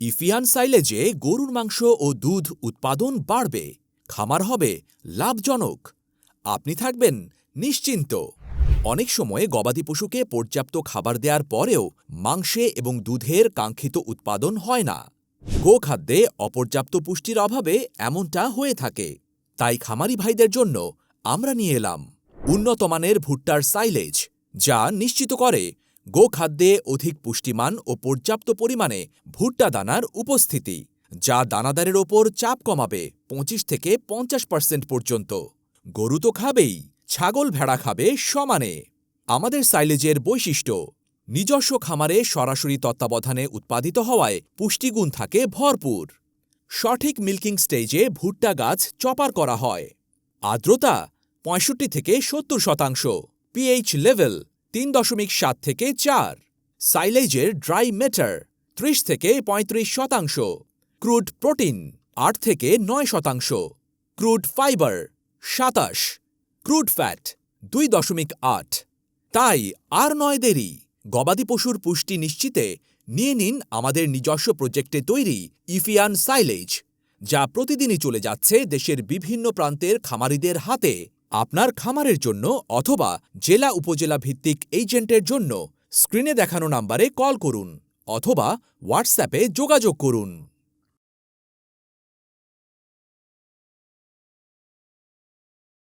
ইফিয়ান সাইলেজে গরুর মাংস ও দুধ উৎপাদন বাড়বে, খামার হবে লাভজনক, আপনি থাকবেন নিশ্চিন্ত। অনেক সময় গবাদি পশুকে পর্যাপ্ত খাবার দেওয়ার পরেও মাংসে এবং দুধের কাঙ্ক্ষিত উৎপাদন হয় না। গোখাদ্যে অপর্যাপ্ত পুষ্টির অভাবে এমনটা হয়ে থাকে। তাই খামারি ভাইদের জন্য আমরা নিয়ে এলাম উন্নতমানের ভুট্টার সাইলেজ, যা নিশ্চিত করে গোখাদ্যে অধিক পুষ্টিমান ও পর্যাপ্ত পরিমাণে ভুট্টা দানার উপস্থিতি, যা দানাদারের ওপর চাপ কমাবে 25 থেকে 50% পর্যন্ত। গরু তো খাবেই, ছাগল ভেড়া খাবে সমানে। আমাদের সাইলেজের বৈশিষ্ট্য: নিজস্ব খামারে সরাসরি তত্ত্বাবধানে উৎপাদিত হওয়ায় পুষ্টিগুণ থাকে ভরপুর। সঠিক মিল্কিং স্টেজে ভুট্টা গাছ চপার করা হয়। আর্দ্রতা 65 থেকে 70%। পিএইচ লেভেল 3.7 থেকে 4। সাইলেজের ড্রাই ম্যাটার 30 থেকে 35%। ক্রুড প্রোটিন 8 থেকে 9%। Crude fibre 27। Crude fat 2.8। তাই আর নয় দেরি, গবাদি পশুর পুষ্টি নিশ্চিতে নিয়ে নিন আমাদের নিজস্ব প্রজেক্টে তৈরি ইফিয়ান সাইলেজ, যা প্রতিদিনই চলে যাচ্ছে দেশের বিভিন্ন প্রান্তের খামারিদের হাতে। আপনার খামারের জন্য অথবা জেলা উপজেলা ভিত্তিক এজেন্টের জন্য স্ক্রিনে দেখানো নম্বরে কল করুন অথবা হোয়াটসঅ্যাপে যোগাযোগ করুন।